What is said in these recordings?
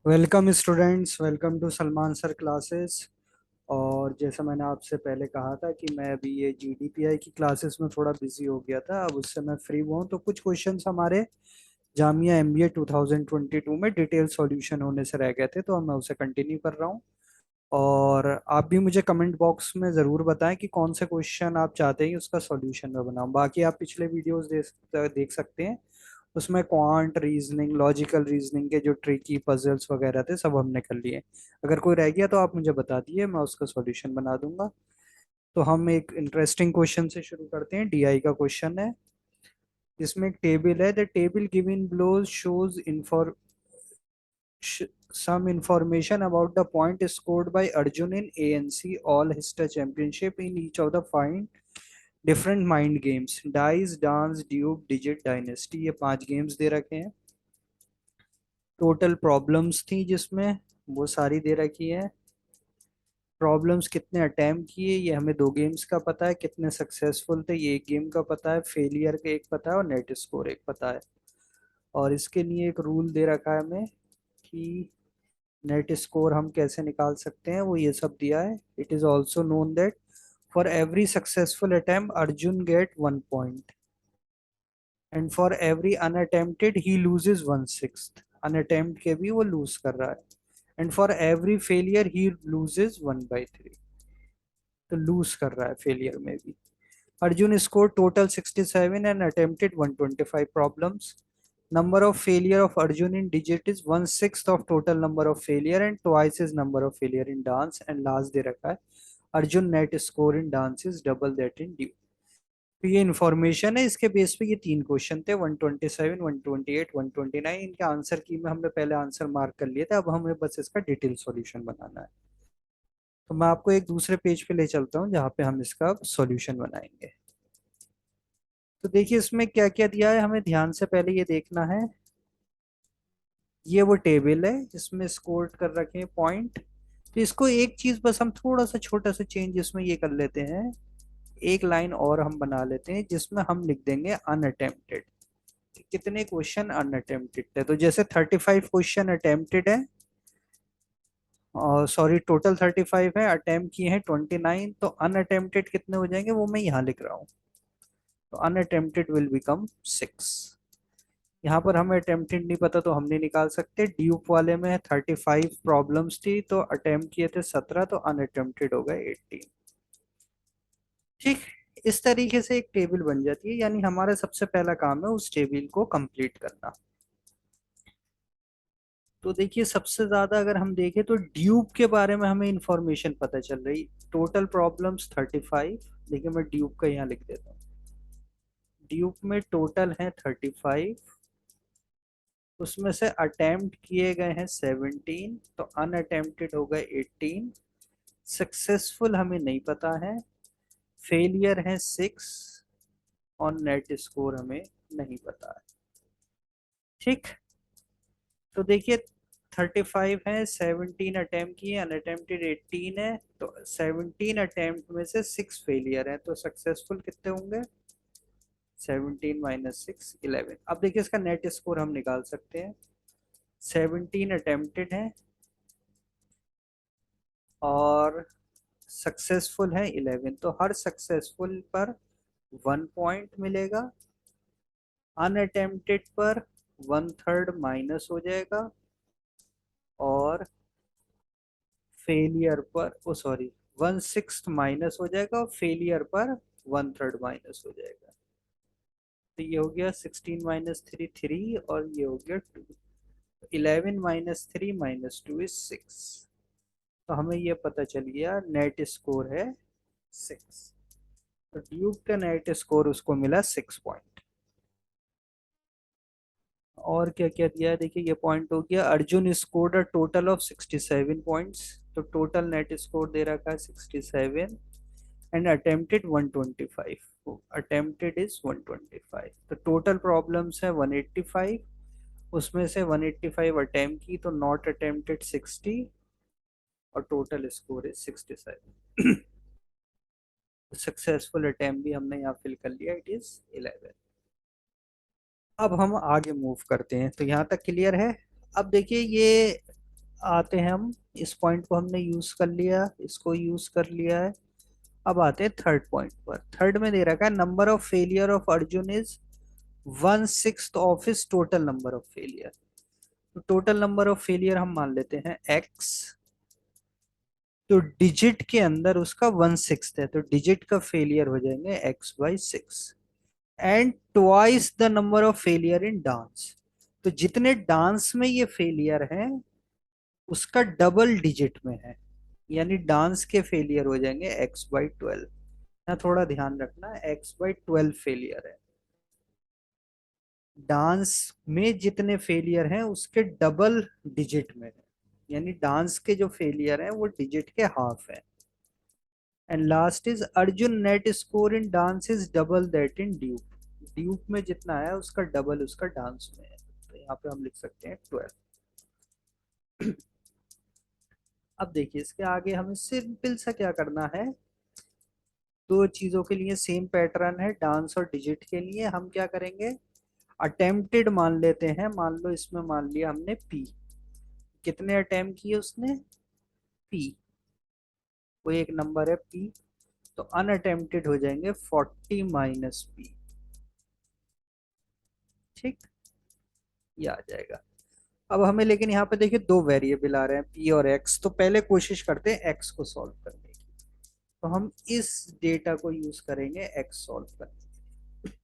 Welcome students, welcome to Salman sir classes. और जैसा मैंने आपसे पहले कहा था कि मैं अभी ये जीडीपीआई की क्लासेस में थोड़ा बिजी हो गया था, अब उससे मैं फ्री हुआ हूँ। तो कुछ क्वेश्चंस हमारे जामिया एमबीए 2022 में डिटेल सॉल्यूशन होने से रह गए थे, तो मैं उसे कंटिन्यू कर रहा हूँ। और आप भी मुझे कमेंट बॉक्स में ज़रूर बताएं कि कौन से क्वेश्चन आप चाहते हैं कि उसका सॉल्यूशन मैं बनाऊं। बाकी आप पिछले वीडियोस देख सकते हैं, उसमें क्वांट रीजनिंग, लॉजिकल रीजनिंग के जो ट्रिकी पजल्स वगैरह थे सब हमने कर लिए। अगर कोई रह गया तो आप मुझे बता दिए, मैं उसका सॉल्यूशन बना दूंगा। तो हम एक इंटरेस्टिंग क्वेश्चन से शुरू करते हैं। डीआई का क्वेश्चन है, जिसमें एक टेबल है। The table given below shows some information about the point scored by Arjun in ANC All Hista Championship in each of the five different mind games: dice, dance, dupe, digit, dynasty। ये 5 games दे रखे हैं। Total problems थी जिसमें, वो सारी दे रखी है। Problems कितने अटेम्प्ट किए ये हमें 2 गेम्स का पता है, कितने सक्सेसफुल थे ये 1 गेम का पता है, फेलियर का एक पता है और नेट स्कोर एक पता है। और इसके लिए एक रूल दे रखा है हमें कि नेट स्कोर हम कैसे निकाल सकते हैं, वो ये सब दिया है। It is also known that for every successful attempt Arjun get 1 point, and for every unattempted he loses 1/6। Unattempt के भी वो लूज कर रहा है। And for every failure he loses 1/3। तो लूज कर रहा है फेलियर में भी। Arjun score total 67 and attempted 125 problems. Number of failure of Arjun in digit is 1/6 of total number of failure and twice his number of failure in dance। and last दे रखा है Arjun net score in dance is double that in due. तो ये information है, इसके base पे ये 3 question थे, 127, 128, 129। इनके आंसर की में हमने पहले आंसर मार्क कर लिए थे, अब हमें बस इसका डिटेल सॉल्यूशन बनाना है। तो मैं आपको एक दूसरे पेज पे ले चलता हूँ जहाँ पे हम इसका सॉल्यूशन बनाएंगे। तो देखिए इसमें क्या क्या दिया है, हमें ध्यान से पहले ये देखना है। ये वो टेबल है जिसमें स्कोर कर रखे हैं पॉइंट। तो इसको एक चीज बस हम थोड़ा सा छोटा सा चेंज इसमें ये कर लेते हैं। एक लाइन और हम बना लेते हैं जिसमें हम लिख देंगे अनअटेम्प्टेड। कितने क्वेश्चन अनअटेम्प्टेड थे, तो जैसे 35 क्वेश्चन अटेम्प्टेड है, और सॉरी टोटल 35 है, अटेम्प्ट किए हैं 29, तो अनअटेम्प्टेड कितने हो जाएंगे वो मैं यहाँ लिख रहा हूँ। तो अनअटेम्प्टेड विल बिकम 6। यहाँ पर हमें अटेम्प्टेड नहीं पता तो हम नहीं निकाल सकते। ड्यूप वाले में 35 प्रॉब्लम्स थी तो अटेम्प्ट किए थे 17, तो अनअटेम्प्टेड हो गए 18। ठीक, इस तरीके से एक टेबल बन जाती है, यानी हमारा सबसे पहला काम है उस टेबल को कंप्लीट करना। तो देखिए सबसे ज्यादा अगर हम देखें तो ड्यूप के बारे में हमें इंफॉर्मेशन पता चल रही। Total problems 35। देखिए मैं ड्यूप का यहाँ लिख देता हूँ। ड्यूप में टोटल है 35, उसमें से अटेम्प्ट किए गए हैं 17, तो अनअटेम्प्टेड हो गए 18। सक्सेसफुल हमें नहीं पता है, फेलियर है 6, और नेट स्कोर हमें नहीं पता है। ठीक, तो देखिए 35 है, 17 अटेम्प्ट किए, अनअटेम्प्टेड 18 है, तो 17 अटेम्प्ट में से 6 फेलियर है, तो सक्सेसफुल कितने होंगे? 17 माइनस 6, 11। अब देखिए इसका नेट स्कोर हम निकाल सकते हैं। 17 अटेम्प्टेड है और सक्सेसफुल है 11, तो हर सक्सेसफुल पर 1 पॉइंट मिलेगा। अनअटेम्प्टेड पर 1/3 माइनस हो जाएगा, और फेलियर पर, ओ सॉरी, 1/6 माइनस हो जाएगा, और फेलियर पर 1/3 माइनस हो जाएगा। तो ये हो गया 16 माइनस 3, 3, और ये हो गया 2। 11 माइनस 3 माइनस 2 इज 6। तो हमें ये पता चल गया नेट स्कोर है 6। तो ड्यूब का नेट स्कोर उसको मिला 6 पॉइंट। और क्या क्या दिया है देखिए, ये पॉइंट हो गया। Arjun scored a total of 67 points, तो टोटल नेट स्कोर दे रखा है 67, एंड अटेम्प्टेड 125। अटेम्प्टेड इज 125, तो टोटल प्रॉब्लम्स है 185, उसमें से 185 अटेम्प्ट की, तो नॉट अटेम्प्टेड 60, और total score is 67। Successful attempt भी हमने यहाँ फिल कर लिया, इट इज 11। अब हम आगे मूव करते हैं, तो यहाँ तक क्लियर है। अब देखिए ये आते हैं हम, इस पॉइंट को हमने यूज कर लिया, इसको यूज कर लिया है। अब आते हैं थर्ड पॉइंट पर। थर्ड में दे रखा है number of failure of Arjun is 1/6 of his total number of failure. तो टोटल नंबर ऑफ फेलियर हम मान लेते हैं x, तो डिजिट के अंदर उसका 1/6 है, तो डिजिट का फेलियर हो जाएंगे x/6। And twice the number of failure in dance, तो जितने डांस में ये फेलियर है उसका डबल डिजिट में है, यानी डांस के फेलियर हो जाएंगे x/12। ना थोड़ा ध्यान रखना, x/12 फेलियर है। डांस में जितने फेलियर हैं उसके डबल डिजिट में है, यानी डांस के जो फेलियर हैं वो डिजिट के हाफ है। And last is Arjun net score in dance is double that in dupe. Dupe में जितना है उसका डबल उसका डांस में है, तो यहाँ पे हम लिख सकते हैं 12। अब देखिए इसके आगे हमें सिंपल सा क्या करना है, दो चीजों के लिए सेम पैटर्न है, डांस और डिजिट के लिए हम क्या करेंगे, अटेम्प्टेड मान लेते हैं। मान लो इसमें मान लिया हमने p, कितने अटेम्प्ट किए उसने, p, वो एक नंबर है p, तो अनअटेम्प्टेड हो जाएंगे 40 - p। ठीक, ये आ जाएगा। अब हमें लेकिन यहाँ पे देखिए दो वेरिएबल आ रहे हैं p और x, तो पहले कोशिश करते हैं x को सॉल्व करने की। तो हम इस डेटा को यूज करेंगे x सॉल्व करने के लिए।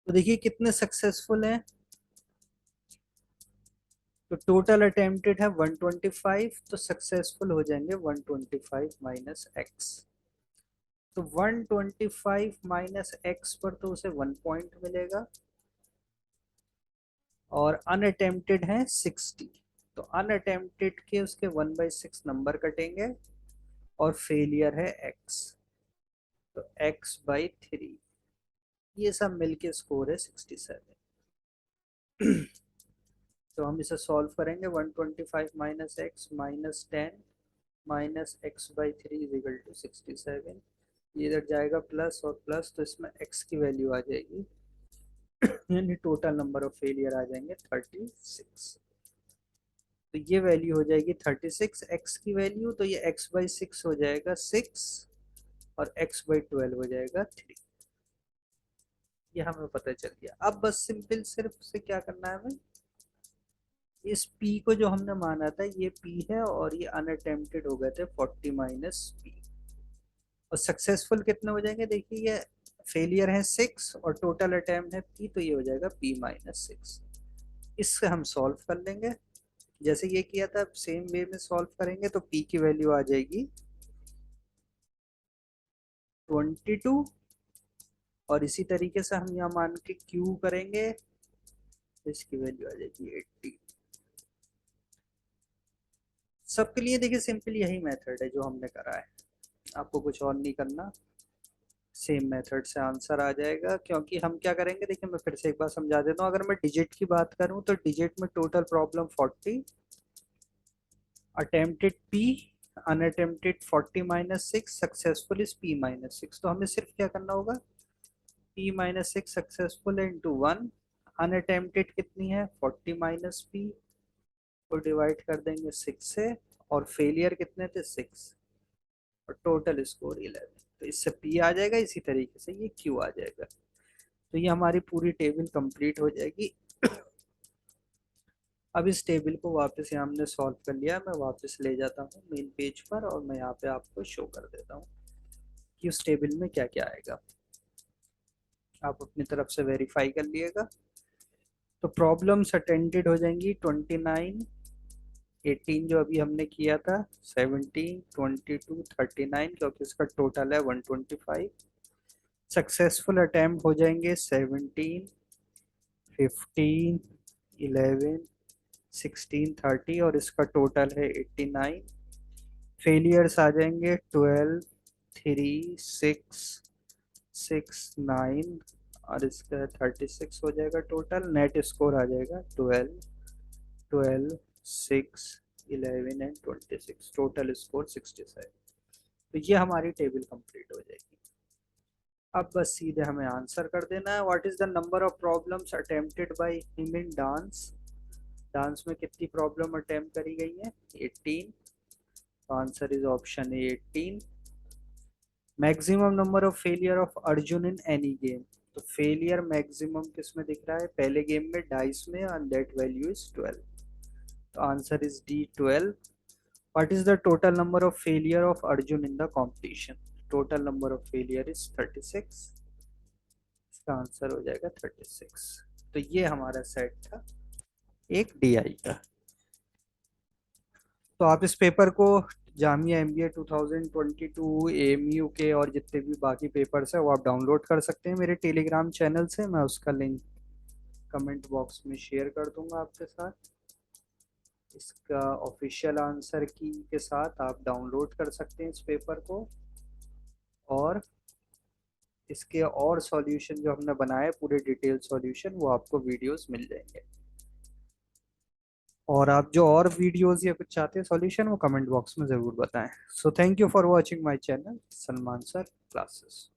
तो देखिए कितने सक्सेसफुल हैं, तो टोटल अटेम्प्टेड है 125, तो सक्सेसफुल हो जाएंगे 125 - x। तो 125 - x पर तो उसे 1 पॉइंट मिलेगा, और अनअटेम्प्टेड है 60, तो अनअटेम्प्टेड के उसके 1/6 नंबर कटेंगे, और फेलियर है x, तो x/3। ये सब मिलके स्कोर है 67। तो हम इसे सॉल्व करेंगे, 125 - x -10 -x/3 is equal to 67। ये इधर जाएगा प्लस और प्लस, तो इसमें x की वैल्यू आ जाएगी, यानी टोटल नंबर ऑफ फेलियर आ जाएंगे 36। तो ये वैल्यू हो जाएगी 36 x की वैल्यू, तो ये x/6 हो जाएगा 6, और x/12 हो जाएगा 3। ये हमें पता चल गया। अब बस सिंपल सिर्फ से क्या करना है हमें, इस p को जो हमने माना था ये p है, और ये अनअटेम्प्टेड हो गए थे 40 - p, और सक्सेसफुल कितने हो जाएंगे, देखिए ये फेलियर है 6 और टोटल अटेम्प्ट है p, तो ये हो जाएगा p-6। इससे हम सॉल्व कर लेंगे, जैसे ये किया था सेम वे में सॉल्व करेंगे, तो p की वैल्यू आ जाएगी 22, और इसी तरीके से हम यहाँ मान के q करेंगे, तो इसकी वैल्यू आ जाएगी 80। सबके लिए देखिए सिंपल यही मेथड है जो हमने करा है, आपको कुछ और नहीं करना, सेम मेथड से आंसर आ जाएगा। क्योंकि हम क्या करेंगे, देखिए मैं फिर से एक बार समझा देता हूँ। अगर मैं डिजिट की बात करूँ तो डिजिट में total problem 40, attempted p, unattempted 40 - 6, successful is p-6। तो हमें सिर्फ क्या करना होगा, p-6 सक्सेसफुल है इंटू 1, अनअटेम्प्टेड कितनी है 40 - p, को डिवाइड कर देंगे 6 से, और फेलियर कितने थे 6, और टोटल स्कोर 11। तो इससे p आ जाएगा, इसी तरीके से ये q आ जाएगा। तो ये हमारी पूरी टेबल कंप्लीट हो जाएगी। अब इस टेबल को वापस यहाँ हमने सॉल्व कर लिया, मैं वापस ले जाता हूँ मेन पेज पर, और मैं यहाँ पे आपको शो कर देता हूँ कि उस टेबल में क्या क्या आएगा। आप अपनी तरफ से वेरीफाई कर लिएगा। तो प्रॉब्लम्स अटेंडेड हो जाएंगी 29, 18 जो अभी हमने किया था, 17, 22, 39, क्योंकि इसका टोटल है 125। सक्सेसफुल अटैम्प्ट हो जाएंगे 17, 15, 11, 16, 30, और इसका टोटल है 89। फेलियर्स आ जाएंगे 12, 3, 6, 6, 9, और इसका 36 हो जाएगा टोटल। नेट स्कोर आ जाएगा 12, 12, 6, 11 एंड 26, टोटल स्कोर 67। तो ये हमारी टेबल कंप्लीट हो जाएगी। अब बस सीधे हमें आंसर कर देना है, what is the number of problems attempted by him in dance. Dance में कितनी प्रॉब्लम अटेम्प्ट करी गई है? 18। Answer is option A 18। Maximum number of failure of Arjun in any game. तो फेलियर मैक्सिमम किस में दिख रहा है? पहले गेम में डाइस में, एंड दैट वैल्यू इज 12। तो answer is D 12। What is the total number of failure of Arjun in the competition? Total number of failure is 36। इसका आंसर हो जाएगा 36। तो ये हमारा सेट था एक डीआई का। तो आप इस पेपर को जामिया एमबीए 2022 एएमयू के और जितने भी बाकी पेपर्स है वो आप डाउनलोड कर सकते हैं मेरे टेलीग्राम चैनल से। मैं उसका लिंक कमेंट बॉक्स में शेयर कर दूंगा आपके साथ। इसका ऑफिशियल आंसर की के साथ आप डाउनलोड कर सकते हैं इस पेपर को, और इसके और सॉल्यूशन जो हमने बनाए पूरे डिटेल सॉल्यूशन वो आपको वीडियोस मिल जाएंगे। और आप जो और वीडियोस या कुछ चाहते हैं सॉल्यूशन वो कमेंट बॉक्स में ज़रूर बताएं। So thank you for watching my channel Salman sir classes.